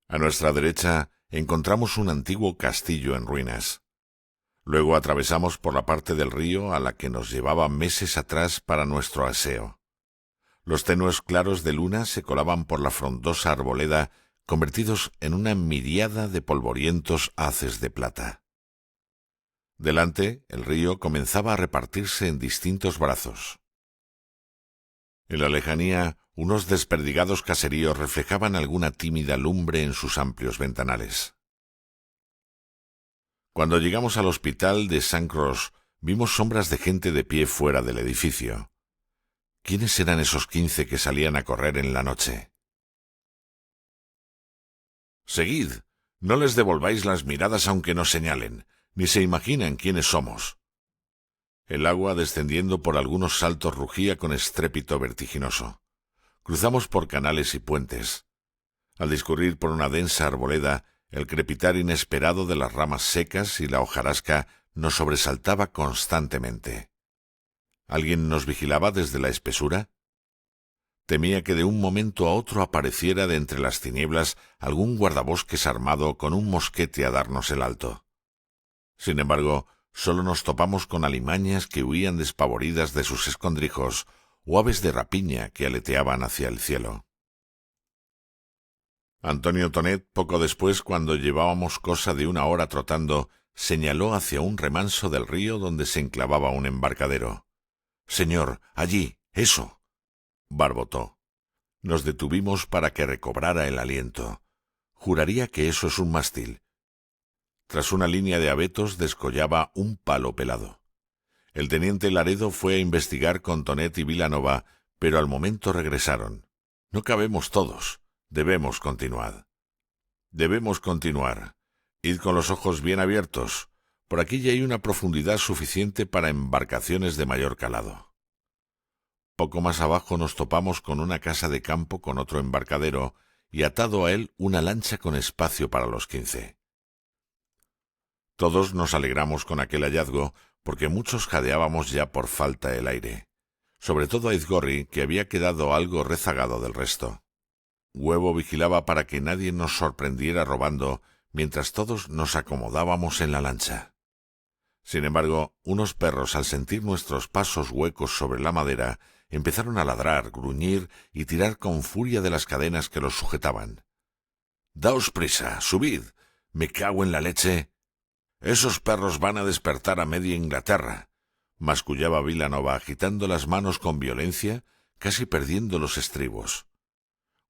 A nuestra derecha encontramos un antiguo castillo en ruinas. Luego atravesamos por la parte del río a la que nos llevaba meses atrás para nuestro aseo. Los tenues claros de luna se colaban por la frondosa arboleda, convertidos en una miríada de polvorientos haces de plata. Delante, el río comenzaba a repartirse en distintos brazos. En la lejanía, unos desperdigados caseríos reflejaban alguna tímida lumbre en sus amplios ventanales. Cuando llegamos al hospital de St. Cross, vimos sombras de gente de pie fuera del edificio. ¿Quiénes eran esos 15 que salían a correr en la noche? «Seguid, no les devolváis las miradas aunque nos señalen, ni se imaginan quiénes somos». El agua, descendiendo por algunos saltos, rugía con estrépito vertiginoso. Cruzamos por canales y puentes. Al discurrir por una densa arboleda, el crepitar inesperado de las ramas secas y la hojarasca nos sobresaltaba constantemente. ¿Alguien nos vigilaba desde la espesura? Temía que de un momento a otro apareciera de entre las tinieblas algún guardabosques armado con un mosquete a darnos el alto. Sin embargo, solo nos topamos con alimañas que huían despavoridas de sus escondrijos o aves de rapiña que aleteaban hacia el cielo. Antonio Tonet, poco después, cuando llevábamos cosa de una hora trotando, señaló hacia un remanso del río donde se enclavaba un embarcadero. «Señor, allí, eso», barbotó. Nos detuvimos para que recobrara el aliento. Juraría que eso es un mástil. Tras una línea de abetos descollaba un palo pelado. El teniente Laredo fue a investigar con Tonet y Vilanova, pero al momento regresaron. «No cabemos todos. Debemos continuar». «Debemos continuar. Id con los ojos bien abiertos. Por aquí ya hay una profundidad suficiente para embarcaciones de mayor calado». Poco más abajo nos topamos con una casa de campo con otro embarcadero y atado a él una lancha con espacio para los 15. Todos nos alegramos con aquel hallazgo, porque muchos jadeábamos ya por falta el aire. Sobre todo Aizgorri, que había quedado algo rezagado del resto. Huevo vigilaba para que nadie nos sorprendiera robando, mientras todos nos acomodábamos en la lancha. Sin embargo, unos perros, al sentir nuestros pasos huecos sobre la madera, empezaron a ladrar, gruñir y tirar con furia de las cadenas que los sujetaban. «Daos prisa, subid. Me cago en la leche». «Esos perros van a despertar a media Inglaterra», mascullaba Vilanova, agitando las manos con violencia, casi perdiendo los estribos.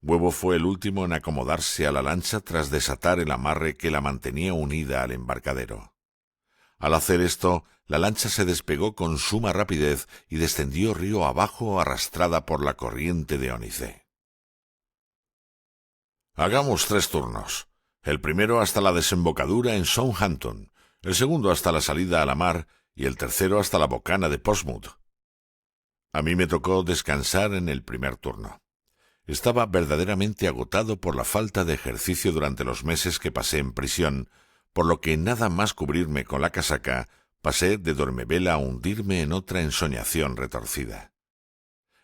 Huevo fue el último en acomodarse a la lancha tras desatar el amarre que la mantenía unida al embarcadero. Al hacer esto, la lancha se despegó con suma rapidez y descendió río abajo arrastrada por la corriente de ónice. «Hagamos 3 turnos. El primero hasta la desembocadura en Southampton, el segundo hasta la salida a la mar y el tercero hasta la bocana de Portsmouth». A mí me tocó descansar en el primer turno. Estaba verdaderamente agotado por la falta de ejercicio durante los meses que pasé en prisión, por lo que nada más cubrirme con la casaca, pasé de dormevela a hundirme en otra ensoñación retorcida.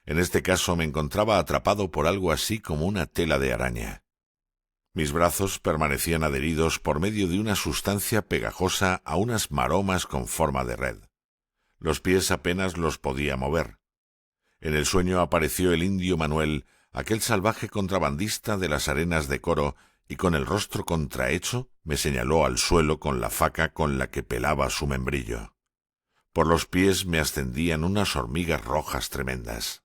En este caso me encontraba atrapado por algo así como una tela de araña. Mis brazos permanecían adheridos por medio de una sustancia pegajosa a unas maromas con forma de red. Los pies apenas los podía mover. En el sueño apareció el indio Manuel, aquel salvaje contrabandista de las arenas de Coro, y con el rostro contrahecho me señaló al suelo con la faca con la que pelaba su membrillo. Por los pies me ascendían unas hormigas rojas tremendas.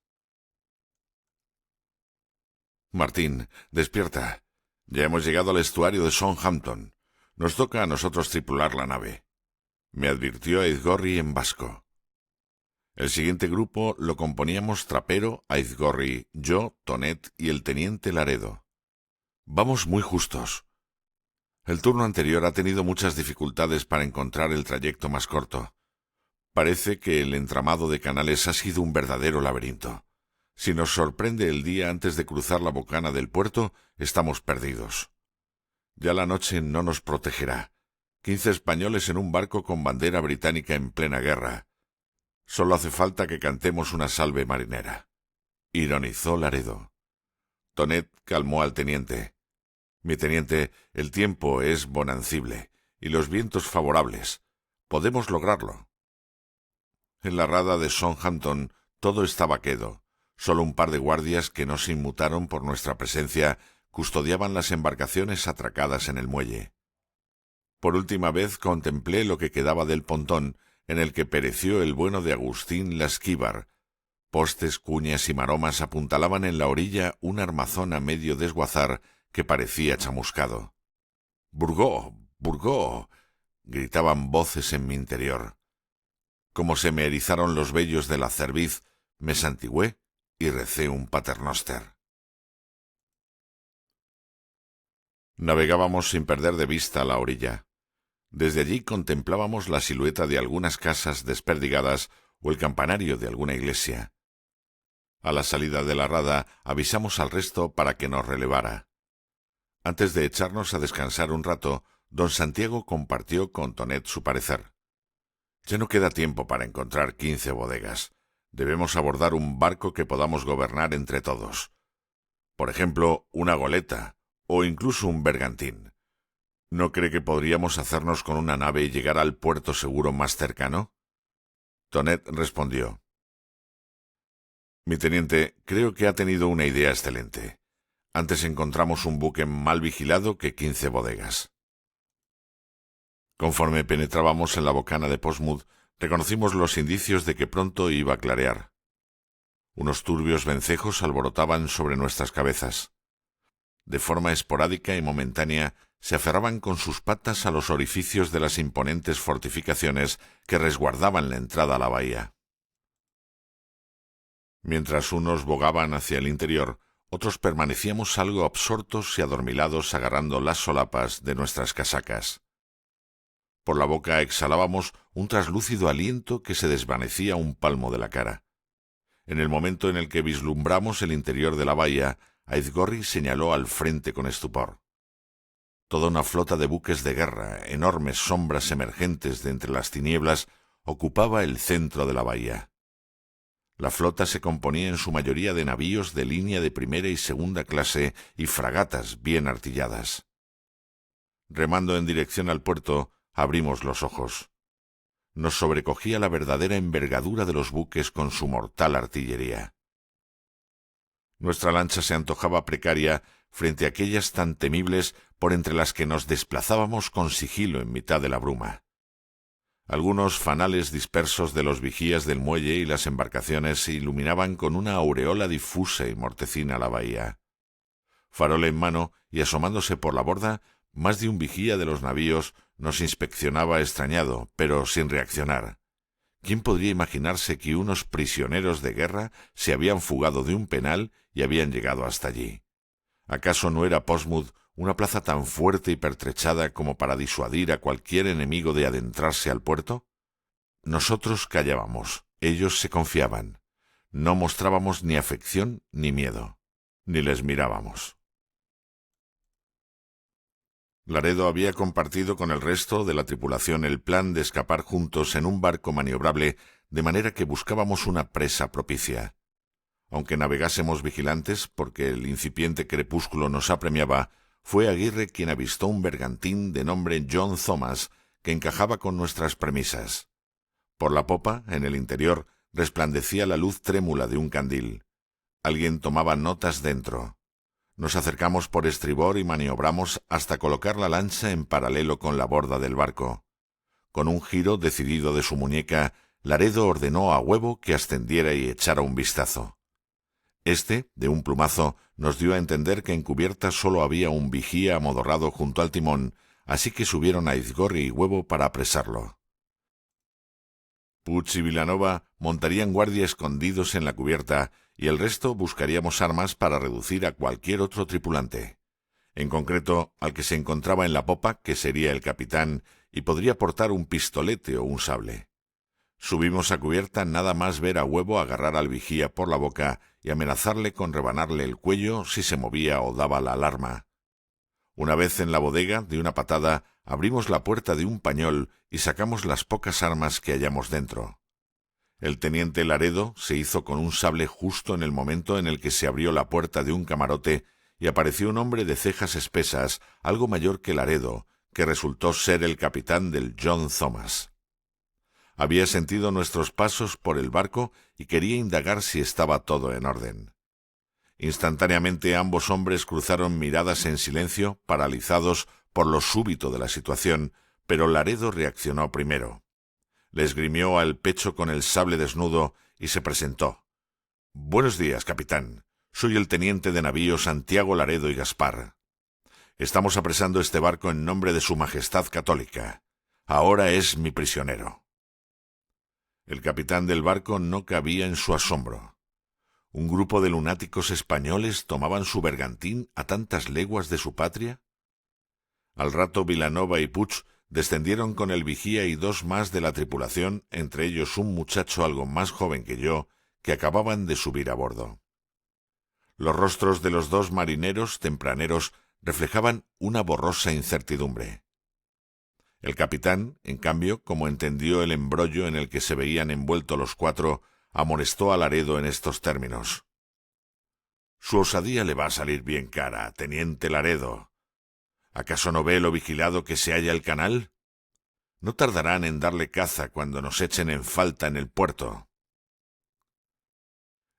«Martín, despierta. Ya hemos llegado al estuario de Southampton. Nos toca a nosotros tripular la nave», me advirtió Aizgorri en vasco. El siguiente grupo lo componíamos Trapero, Aizgorri, yo, Tonet y el teniente Laredo. «Vamos muy justos. El turno anterior ha tenido muchas dificultades para encontrar el trayecto más corto. Parece que el entramado de canales ha sido un verdadero laberinto. Si nos sorprende el día antes de cruzar la bocana del puerto, estamos perdidos. Ya la noche no nos protegerá. 15 españoles en un barco con bandera británica en plena guerra. Solo hace falta que cantemos una salve marinera», ironizó Laredo. Tonet calmó al teniente. Mi teniente, el tiempo es bonancible y los vientos favorables. Podemos lograrlo. En la rada de Southampton todo estaba quedo. Solo un par de guardias que no se inmutaron por nuestra presencia custodiaban las embarcaciones atracadas en el muelle. Por última vez contemplé lo que quedaba del pontón en el que pereció el bueno de Agustín Lasquíbar. Postes, cuñas y maromas apuntalaban en la orilla un armazón a medio desguazar que parecía chamuscado. «¡Burgó! ¡Burgó!», gritaban voces en mi interior. Como se me erizaron los vellos de la cerviz, me santigüé y recé un paternoster. Navegábamos sin perder de vista la orilla. Desde allí contemplábamos la silueta de algunas casas desperdigadas o el campanario de alguna iglesia. A la salida de la rada avisamos al resto para que nos relevara. Antes de echarnos a descansar un rato, don Santiago compartió con Tonet su parecer. Ya no queda tiempo para encontrar 15 bodegas. Debemos abordar un barco que podamos gobernar entre todos. Por ejemplo, una goleta, o incluso un bergantín. ¿No cree que podríamos hacernos con una nave y llegar al puerto seguro más cercano? Tonet respondió. Mi teniente, creo que ha tenido una idea excelente. Antes encontramos un buque mal vigilado que 15 bodegas. Conforme penetrábamos en la bocana de Portsmouth, reconocimos los indicios de que pronto iba a clarear. Unos turbios vencejos alborotaban sobre nuestras cabezas. De forma esporádica y momentánea, se aferraban con sus patas a los orificios de las imponentes fortificaciones que resguardaban la entrada a la bahía. Mientras unos bogaban hacia el interior, otros permanecíamos algo absortos y adormilados agarrando las solapas de nuestras casacas. Por la boca exhalábamos un traslúcido aliento que se desvanecía a un palmo de la cara. En el momento en el que vislumbramos el interior de la bahía, Aizgorri señaló al frente con estupor. Toda una flota de buques de guerra, enormes sombras emergentes de entre las tinieblas, ocupaba el centro de la bahía. La flota se componía en su mayoría de navíos de línea de primera y segunda clase y fragatas bien artilladas. Remando en dirección al puerto, abrimos los ojos. Nos sobrecogía la verdadera envergadura de los buques con su mortal artillería. Nuestra lancha se antojaba precaria frente a aquellas tan temibles por entre las que nos desplazábamos con sigilo en mitad de la bruma. Algunos fanales dispersos de los vigías del muelle y las embarcaciones se iluminaban con una aureola difusa y mortecina la bahía. Farol en mano y asomándose por la borda, más de un vigía de los navíos nos inspeccionaba extrañado, pero sin reaccionar. ¿Quién podría imaginarse que unos prisioneros de guerra se habían fugado de un penal y habían llegado hasta allí? ¿Acaso no era Portsmouth una plaza tan fuerte y pertrechada como para disuadir a cualquier enemigo de adentrarse al puerto? Nosotros callábamos, ellos se confiaban. No mostrábamos ni afección ni miedo, ni les mirábamos. Laredo había compartido con el resto de la tripulación el plan de escapar juntos en un barco maniobrable, de manera que buscábamos una presa propicia. Aunque navegásemos vigilantes, porque el incipiente crepúsculo nos apremiaba, fue Aguirre quien avistó un bergantín de nombre John Thomas, que encajaba con nuestras premisas. Por la popa, en el interior, resplandecía la luz trémula de un candil. Alguien tomaba notas dentro. Nos acercamos por estribor y maniobramos hasta colocar la lancha en paralelo con la borda del barco. Con un giro decidido de su muñeca, Laredo ordenó a Huevo que ascendiera y echara un vistazo. Este, de un plumazo, nos dio a entender que en cubierta solo había un vigía amodorrado junto al timón, así que subieron a Aizgorri y Huevo para apresarlo. Puig y Vilanova montarían guardia escondidos en la cubierta y el resto buscaríamos armas para reducir a cualquier otro tripulante. En concreto, al que se encontraba en la popa, que sería el capitán, y podría portar un pistolete o un sable. Subimos a cubierta nada más ver a Huevo agarrar al vigía por la boca y amenazarle con rebanarle el cuello si se movía o daba la alarma. Una vez en la bodega, de una patada, abrimos la puerta de un pañol y sacamos las pocas armas que hallamos dentro. El teniente Laredo se hizo con un sable justo en el momento en el que se abrió la puerta de un camarote y apareció un hombre de cejas espesas, algo mayor que Laredo, que resultó ser el capitán del John Thomas. Había sentido nuestros pasos por el barco y quería indagar si estaba todo en orden. Instantáneamente ambos hombres cruzaron miradas en silencio, paralizados por lo súbito de la situación, pero Laredo reaccionó primero. Le esgrimió al pecho con el sable desnudo y se presentó. «Buenos días, capitán. Soy el teniente de navío Santiago Laredo y Gaspar. Estamos apresando este barco en nombre de Su Majestad Católica. Ahora es mi prisionero». El capitán del barco no cabía en su asombro. ¿Un grupo de lunáticos españoles tomaban su bergantín a tantas leguas de su patria? Al rato Vilanova y Puig descendieron con el vigía y dos más de la tripulación, entre ellos un muchacho algo más joven que yo, que acababan de subir a bordo. Los rostros de los dos marineros tempraneros reflejaban una borrosa incertidumbre. El capitán, en cambio, como entendió el embrollo en el que se veían envueltos los cuatro, amonestó a Laredo en estos términos. «Su osadía le va a salir bien cara, teniente Laredo. ¿Acaso no ve lo vigilado que se halla el canal? No tardarán en darle caza cuando nos echen en falta en el puerto».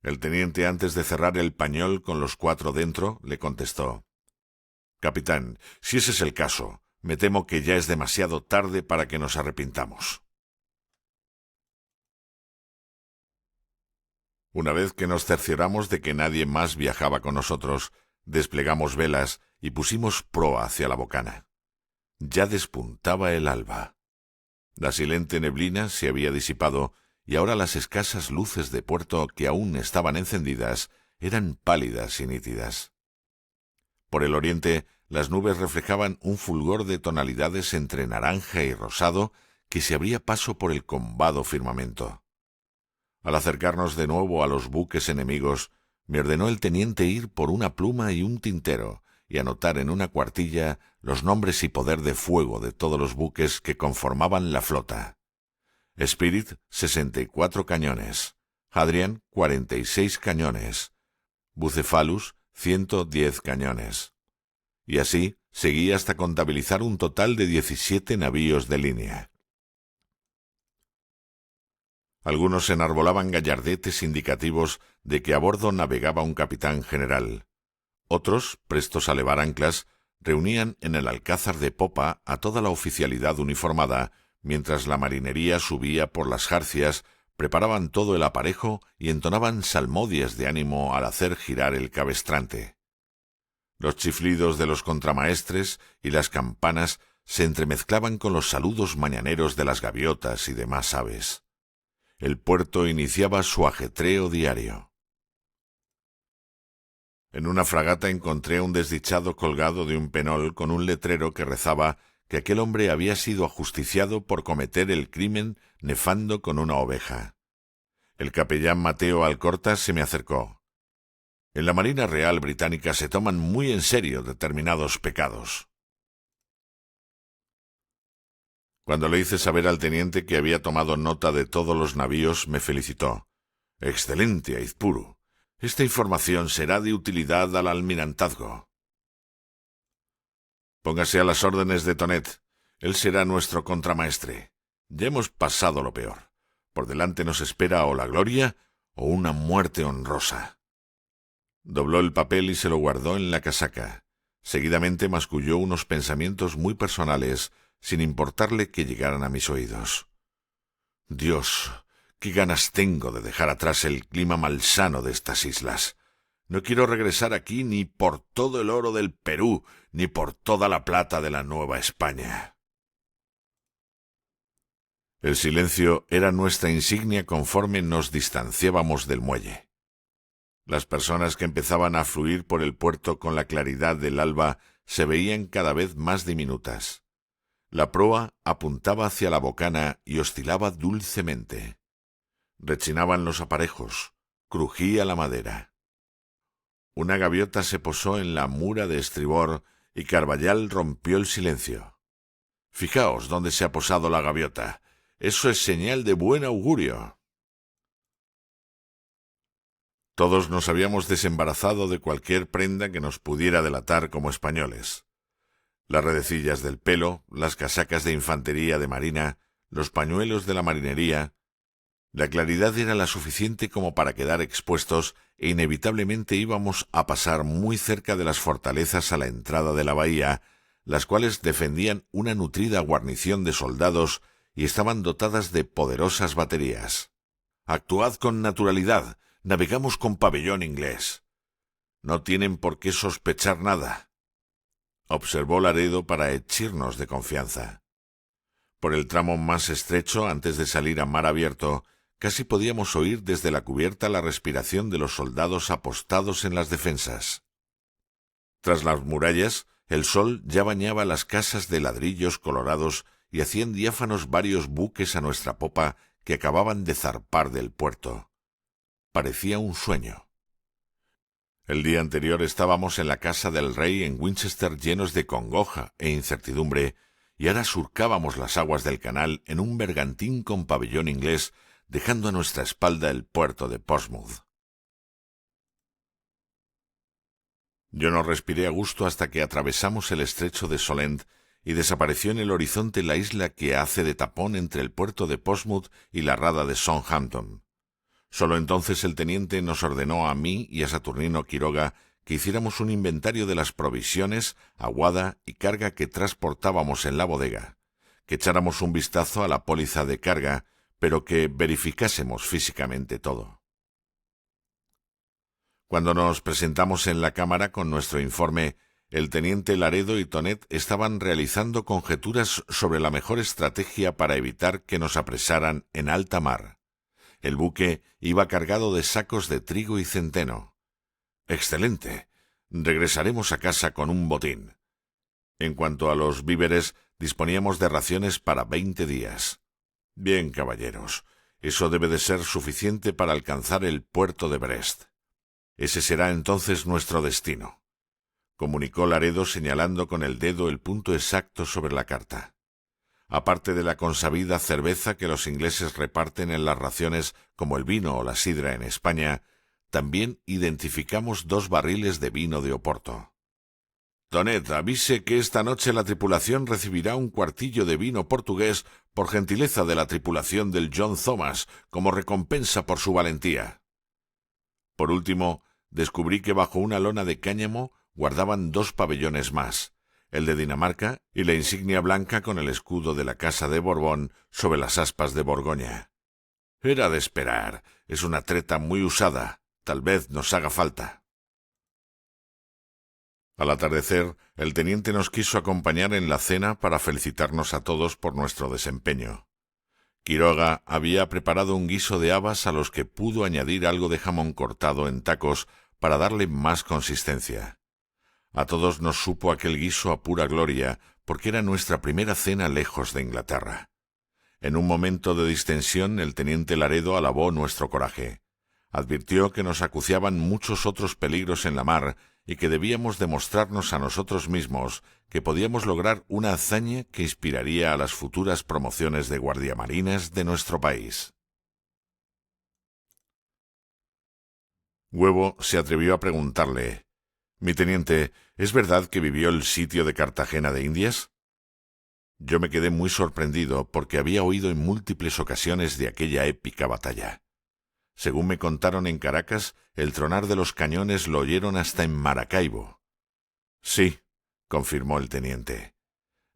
El teniente, antes de cerrar el pañol con los cuatro dentro, le contestó. «Capitán, si ese es el caso, me temo que ya es demasiado tarde para que nos arrepintamos». Una vez que nos cercioramos de que nadie más viajaba con nosotros, desplegamos velas y pusimos proa hacia la bocana. Ya despuntaba el alba. La silente neblina se había disipado y ahora las escasas luces de puerto que aún estaban encendidas eran pálidas y nítidas. Por el oriente, las nubes reflejaban un fulgor de tonalidades entre naranja y rosado que se abría paso por el combado firmamento. Al acercarnos de nuevo a los buques enemigos, me ordenó el teniente ir por una pluma y un tintero y anotar en una cuartilla los nombres y poder de fuego de todos los buques que conformaban la flota. Spirit, 64 cañones. Hadrian, 46 cañones. Bucephalus, 110 cañones. Y así seguí hasta contabilizar un total de 17 navíos de línea. Algunos enarbolaban gallardetes indicativos de que a bordo navegaba un capitán general. Otros, prestos a levar anclas, reunían en el alcázar de popa a toda la oficialidad uniformada, mientras la marinería subía por las jarcias, preparaban todo el aparejo y entonaban salmodias de ánimo al hacer girar el cabestrante. Los chiflidos de los contramaestres y las campanas se entremezclaban con los saludos mañaneros de las gaviotas y demás aves. El puerto iniciaba su ajetreo diario. En una fragata encontré a un desdichado colgado de un penol con un letrero que rezaba que aquel hombre había sido ajusticiado por cometer el crimen nefando con una oveja. El capellán Mateo Alcorta se me acercó. En la Marina Real Británica se toman muy en serio determinados pecados. Cuando le hice saber al teniente que había tomado nota de todos los navíos, me felicitó. «Excelente, Aizpuru. Esta información será de utilidad al almirantazgo». «Póngase a las órdenes de Tonet. Él será nuestro contramaestre. Ya hemos pasado lo peor. Por delante nos espera o la gloria o una muerte honrosa». Dobló el papel y se lo guardó en la casaca. Seguidamente masculló unos pensamientos muy personales, sin importarle que llegaran a mis oídos. «Dios, qué ganas tengo de dejar atrás el clima malsano de estas islas. No quiero regresar aquí ni por todo el oro del Perú, ni por toda la plata de la Nueva España». El silencio era nuestra insignia conforme nos distanciábamos del muelle. Las personas que empezaban a fluir por el puerto con la claridad del alba se veían cada vez más diminutas. La proa apuntaba hacia la bocana y oscilaba dulcemente. Rechinaban los aparejos, crujía la madera. Una gaviota se posó en la mura de estribor y Carballal rompió el silencio. «Fijaos dónde se ha posado la gaviota. Eso es señal de buen augurio». Todos nos habíamos desembarazado de cualquier prenda que nos pudiera delatar como españoles. Las redecillas del pelo, las casacas de infantería de marina, los pañuelos de la marinería. La claridad era la suficiente como para quedar expuestos e inevitablemente íbamos a pasar muy cerca de las fortalezas a la entrada de la bahía, las cuales defendían una nutrida guarnición de soldados y estaban dotadas de poderosas baterías. «Actuad con naturalidad, navegamos con pabellón inglés. No tienen por qué sospechar nada», observó Laredo para henchirnos de confianza. Por el tramo más estrecho, antes de salir a mar abierto, casi podíamos oír desde la cubierta la respiración de los soldados apostados en las defensas. Tras las murallas, el sol ya bañaba las casas de ladrillos colorados y hacían diáfanos varios buques a nuestra popa que acababan de zarpar del puerto. Parecía un sueño. El día anterior estábamos en la casa del rey en Winchester llenos de congoja e incertidumbre, y ahora surcábamos las aguas del canal en un bergantín con pabellón inglés, dejando a nuestra espalda el puerto de Portsmouth. Yo no respiré a gusto hasta que atravesamos el estrecho de Solent y desapareció en el horizonte la isla que hace de tapón entre el puerto de Portsmouth y la rada de Southampton. Solo entonces el teniente nos ordenó a mí y a Saturnino Quiroga que hiciéramos un inventario de las provisiones, aguada y carga que transportábamos en la bodega, que echáramos un vistazo a la póliza de carga, pero que verificásemos físicamente todo. Cuando nos presentamos en la cámara con nuestro informe, el teniente Laredo y Tonet estaban realizando conjeturas sobre la mejor estrategia para evitar que nos apresaran en alta mar. El buque iba cargado de sacos de trigo y centeno. «Excelente. Regresaremos a casa con un botín». En cuanto a los víveres, disponíamos de raciones para 20 días. «Bien, caballeros, eso debe de ser suficiente para alcanzar el puerto de Brest. Ese será entonces nuestro destino», comunicó Laredo señalando con el dedo el punto exacto sobre la carta. Aparte de la consabida cerveza que los ingleses reparten en las raciones como el vino o la sidra en España, también identificamos 2 barriles de vino de Oporto. «Tonet, avise que esta noche la tripulación recibirá un cuartillo de vino portugués por gentileza de la tripulación del John Thomas como recompensa por su valentía». Por último, descubrí que bajo una lona de cáñamo guardaban 2 pabellones más, el de Dinamarca y la insignia blanca con el escudo de la Casa de Borbón sobre las aspas de Borgoña. Era de esperar, es una treta muy usada, tal vez nos haga falta. Al atardecer, el teniente nos quiso acompañar en la cena para felicitarnos a todos por nuestro desempeño. Quiroga había preparado un guiso de habas a los que pudo añadir algo de jamón cortado en tacos para darle más consistencia. A todos nos supo aquel guiso a pura gloria, porque era nuestra primera cena lejos de Inglaterra. En un momento de distensión, el teniente Laredo alabó nuestro coraje. Advirtió que nos acuciaban muchos otros peligros en la mar y que debíamos demostrarnos a nosotros mismos que podíamos lograr una hazaña que inspiraría a las futuras promociones de guardiamarinas de nuestro país. Huevo se atrevió a preguntarle: «Mi teniente, ¿es verdad que vivió el sitio de Cartagena de Indias?» Yo me quedé muy sorprendido porque había oído en múltiples ocasiones de aquella épica batalla. Según me contaron en Caracas, el tronar de los cañones lo oyeron hasta en Maracaibo. «Sí», confirmó el teniente.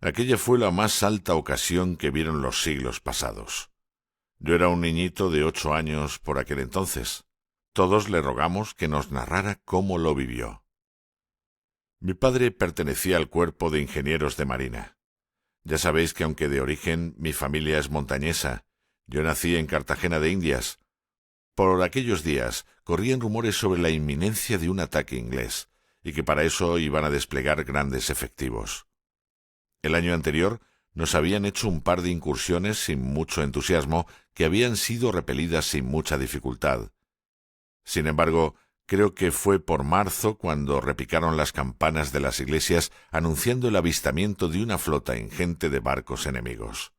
«Aquella fue la más alta ocasión que vieron los siglos pasados. Yo era un niñito de 8 años por aquel entonces. Todos le rogamos que nos narrara cómo lo vivió». Mi padre pertenecía al cuerpo de ingenieros de marina. Ya sabéis que aunque de origen mi familia es montañesa, yo nací en Cartagena de Indias. Por aquellos días corrían rumores sobre la inminencia de un ataque inglés, y que para eso iban a desplegar grandes efectivos. El año anterior nos habían hecho un par de incursiones sin mucho entusiasmo que habían sido repelidas sin mucha dificultad. Sin embargo, creo que fue por marzo cuando repicaron las campanas de las iglesias anunciando el avistamiento de una flota ingente de barcos enemigos.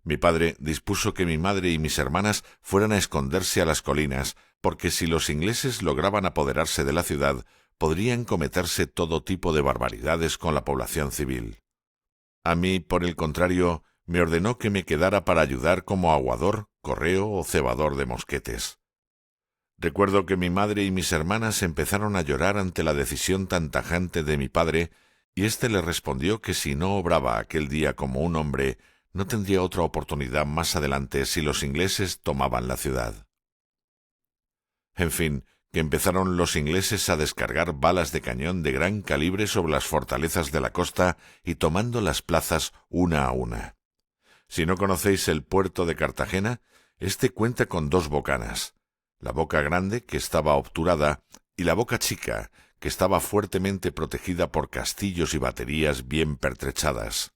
Mi padre dispuso que mi madre y mis hermanas fueran a esconderse a las colinas, porque si los ingleses lograban apoderarse de la ciudad, podrían cometerse todo tipo de barbaridades con la población civil. A mí, por el contrario, me ordenó que me quedara para ayudar como aguador, correo o cebador de mosquetes. Recuerdo que mi madre y mis hermanas empezaron a llorar ante la decisión tan tajante de mi padre, y éste le respondió que si no obraba aquel día como un hombre, no tendría otra oportunidad más adelante si los ingleses tomaban la ciudad. En fin, que empezaron los ingleses a descargar balas de cañón de gran calibre sobre las fortalezas de la costa y tomando las plazas una a una. Si no conocéis el puerto de Cartagena, este cuenta con dos bocanas, la boca grande, que estaba obturada, y la boca chica, que estaba fuertemente protegida por castillos y baterías bien pertrechadas.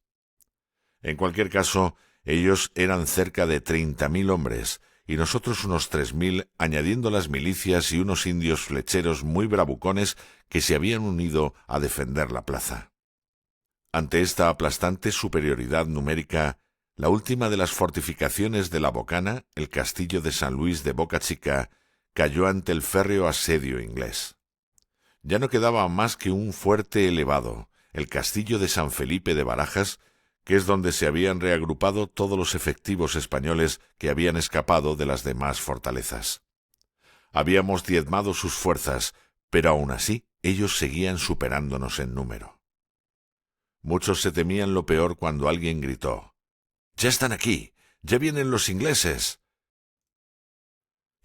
En cualquier caso, ellos eran cerca de 30.000 hombres, y nosotros unos 3.000, añadiendo las milicias y unos indios flecheros muy bravucones que se habían unido a defender la plaza. Ante esta aplastante superioridad numérica, la última de las fortificaciones de la Bocana, el castillo de San Luis de Boca Chica, cayó ante el férreo asedio inglés. Ya no quedaba más que un fuerte elevado, el castillo de San Felipe de Barajas, que es donde se habían reagrupado todos los efectivos españoles que habían escapado de las demás fortalezas. Habíamos diezmado sus fuerzas, pero aún así ellos seguían superándonos en número. Muchos se temían lo peor cuando alguien gritó: «¡Ya están aquí! ¡Ya vienen los ingleses!».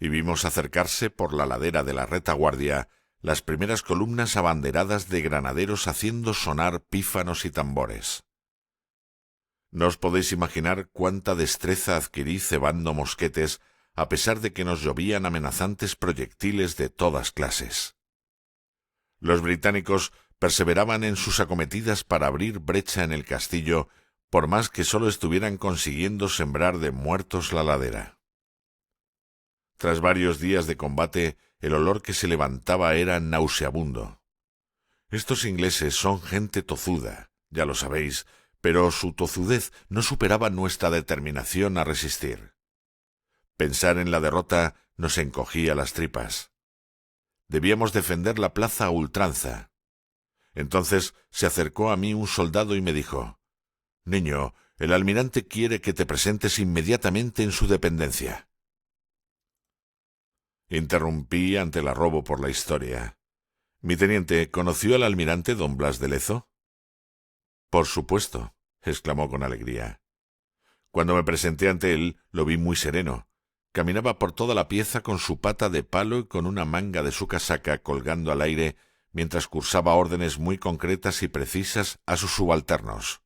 Y vimos acercarse por la ladera de la retaguardia las primeras columnas abanderadas de granaderos haciendo sonar pífanos y tambores. No os podéis imaginar cuánta destreza adquirí cebando mosquetes, a pesar de que nos llovían amenazantes proyectiles de todas clases. Los británicos perseveraban en sus acometidas para abrir brecha en el castillo, por más que sólo estuvieran consiguiendo sembrar de muertos la ladera. Tras varios días de combate, el olor que se levantaba era nauseabundo. Estos ingleses son gente tozuda, ya lo sabéis, pero su tozudez no superaba nuestra determinación a resistir. Pensar en la derrota nos encogía las tripas. Debíamos defender la plaza a ultranza. Entonces se acercó a mí un soldado y me dijo: «Niño, el almirante quiere que te presentes inmediatamente en su dependencia». Interrumpí ante el arrobo por la historia. «Mi teniente, ¿conoció al almirante don Blas de Lezo?». «Por supuesto», exclamó con alegría. Cuando me presenté ante él, lo vi muy sereno. Caminaba por toda la pieza con su pata de palo y con una manga de su casaca colgando al aire, mientras cursaba órdenes muy concretas y precisas a sus subalternos.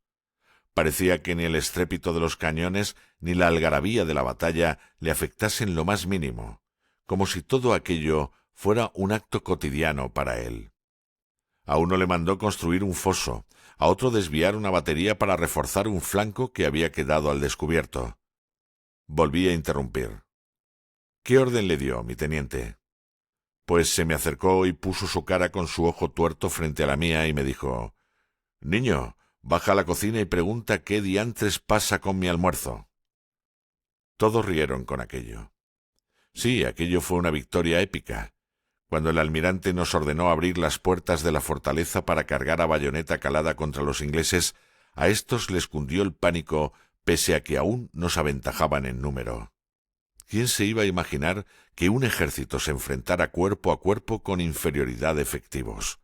Parecía que ni el estrépito de los cañones ni la algarabía de la batalla le afectasen lo más mínimo, como si todo aquello fuera un acto cotidiano para él. A uno le mandó construir un foso, a otro desviar una batería para reforzar un flanco que había quedado al descubierto. Volví a interrumpir. «¿Qué orden le dio, mi teniente?». Pues se me acercó y puso su cara con su ojo tuerto frente a la mía y me dijo: «Niño, baja a la cocina y pregunta qué diantres pasa con mi almuerzo». Todos rieron con aquello. Sí, aquello fue una victoria épica. Cuando el almirante nos ordenó abrir las puertas de la fortaleza para cargar a bayoneta calada contra los ingleses, a éstos les cundió el pánico, pese a que aún nos aventajaban en número. ¿Quién se iba a imaginar que un ejército se enfrentara cuerpo a cuerpo con inferioridad de efectivos?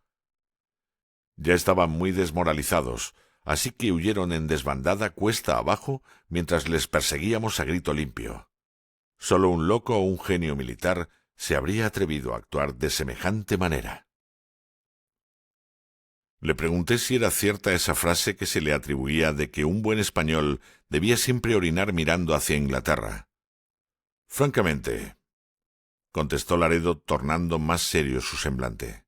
Ya estaban muy desmoralizados, así que huyeron en desbandada cuesta abajo mientras les perseguíamos a grito limpio. Solo un loco o un genio militar se habría atrevido a actuar de semejante manera. Le pregunté si era cierta esa frase que se le atribuía de que un buen español debía siempre orinar mirando hacia Inglaterra. «Francamente», contestó Laredo, tornando más serio su semblante,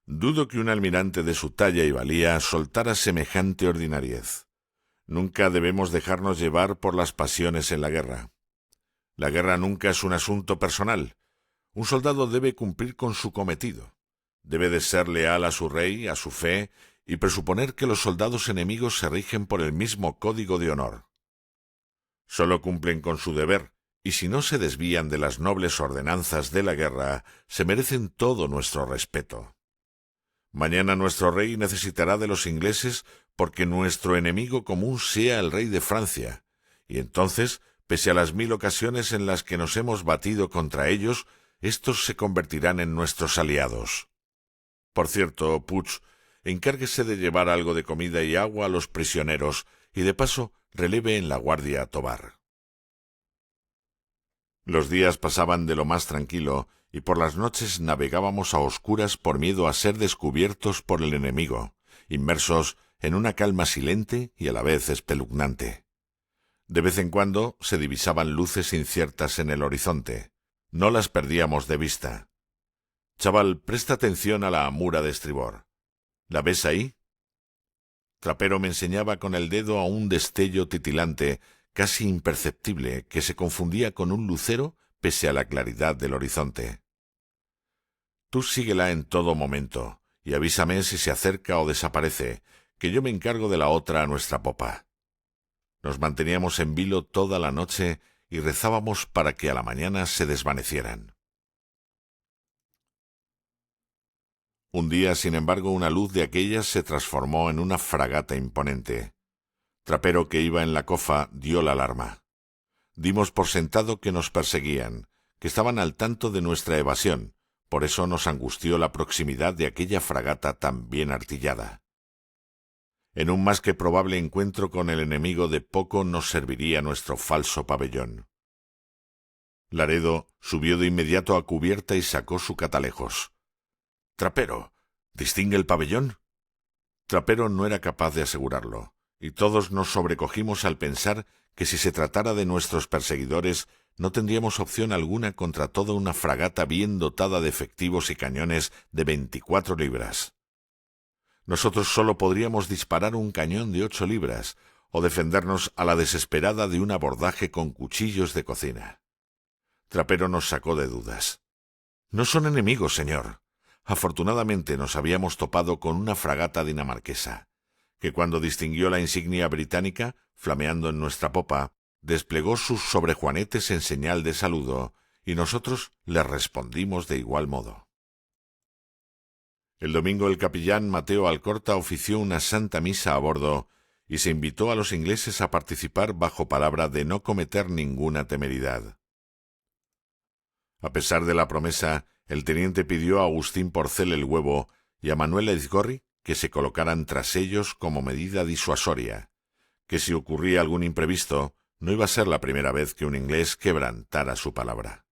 «dudo que un almirante de su talla y valía soltara semejante ordinariez. Nunca debemos dejarnos llevar por las pasiones en la guerra. La guerra nunca es un asunto personal. Un soldado debe cumplir con su cometido. Debe de ser leal a su rey, a su fe, y presuponer que los soldados enemigos se rigen por el mismo código de honor. Solo cumplen con su deber, y si no se desvían de las nobles ordenanzas de la guerra, se merecen todo nuestro respeto. Mañana nuestro rey necesitará de los ingleses porque nuestro enemigo común sea el rey de Francia, y entonces, pese a las 1000 ocasiones en las que nos hemos batido contra ellos, éstos se convertirán en nuestros aliados. Por cierto, Puig, encárguese de llevar algo de comida y agua a los prisioneros, y de paso releve en la guardia a Tobar. Los días pasaban de lo más tranquilo, y por las noches navegábamos a oscuras por miedo a ser descubiertos por el enemigo, inmersos en una calma silente y a la vez espeluznante. De vez en cuando se divisaban luces inciertas en el horizonte. No las perdíamos de vista. «Chaval, presta atención a la amura de estribor. ¿La ves ahí?» Trapero me enseñaba con el dedo a un destello titilante, casi imperceptible, que se confundía con un lucero pese a la claridad del horizonte. «Tú síguela en todo momento, y avísame si se acerca o desaparece, que yo me encargo de la otra a nuestra popa». Nos manteníamos en vilo toda la noche y rezábamos para que a la mañana se desvanecieran. Un día, sin embargo, una luz de aquellas se transformó en una fragata imponente. Trapero, que iba en la cofa, dio la alarma. Dimos por sentado que nos perseguían, que estaban al tanto de nuestra evasión, por eso nos angustió la proximidad de aquella fragata tan bien artillada. En un más que probable encuentro con el enemigo de poco nos serviría nuestro falso pabellón. Laredo subió de inmediato a cubierta y sacó su catalejos. «Trapero, ¿distingue el pabellón?» Trapero no era capaz de asegurarlo, y todos nos sobrecogimos al pensar que si se tratara de nuestros perseguidores no tendríamos opción alguna contra toda una fragata bien dotada de efectivos y cañones de 24 libras. Nosotros solo podríamos disparar un cañón de 8 libras o defendernos a la desesperada de un abordaje con cuchillos de cocina. Trapero nos sacó de dudas. «No son enemigos, señor. Afortunadamente nos habíamos topado con una fragata dinamarquesa, que cuando distinguió la insignia británica, flameando en nuestra popa, desplegó sus sobrejuanetes en señal de saludo, y nosotros le respondimos de igual modo». El domingo el capellán Mateo Alcorta ofició una santa misa a bordo y se invitó a los ingleses a participar bajo palabra de no cometer ninguna temeridad. A pesar de la promesa, el teniente pidió a Agustín Porcel el Huevo y a Manuel Aizgorri que se colocaran tras ellos como medida disuasoria, que si ocurría algún imprevisto, no iba a ser la primera vez que un inglés quebrantara su palabra.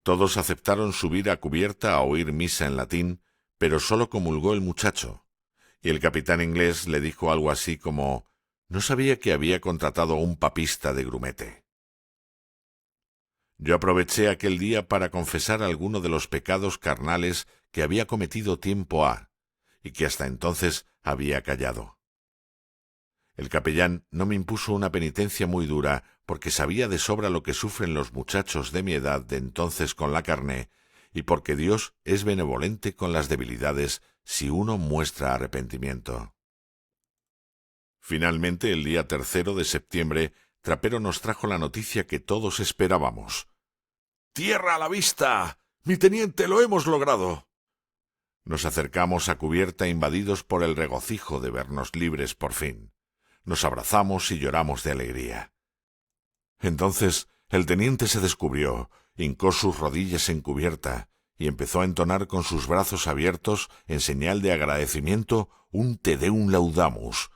Todos aceptaron subir a cubierta a oír misa en latín, pero solo comulgó el muchacho, y el capitán inglés le dijo algo así como «no sabía que había contratado a un papista de grumete». Yo aproveché aquel día para confesar alguno de los pecados carnales que había cometido tiempo ha, y que hasta entonces había callado. El capellán no me impuso una penitencia muy dura, porque sabía de sobra lo que sufren los muchachos de mi edad de entonces con la carne, y porque Dios es benevolente con las debilidades si uno muestra arrepentimiento. Finalmente, el día 3 de septiembre, Trapero nos trajo la noticia que todos esperábamos. «¡Tierra a la vista! ¡Mi teniente, lo hemos logrado!» Nos acercamos a cubierta invadidos por el regocijo de vernos libres por fin. Nos abrazamos y lloramos de alegría. Entonces el teniente se descubrió, hincó sus rodillas en cubierta y empezó a entonar con sus brazos abiertos, en señal de agradecimiento, un Te Deum Laudamus,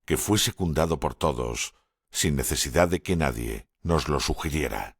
que fue secundado por todos, sin necesidad de que nadie nos lo sugiriera.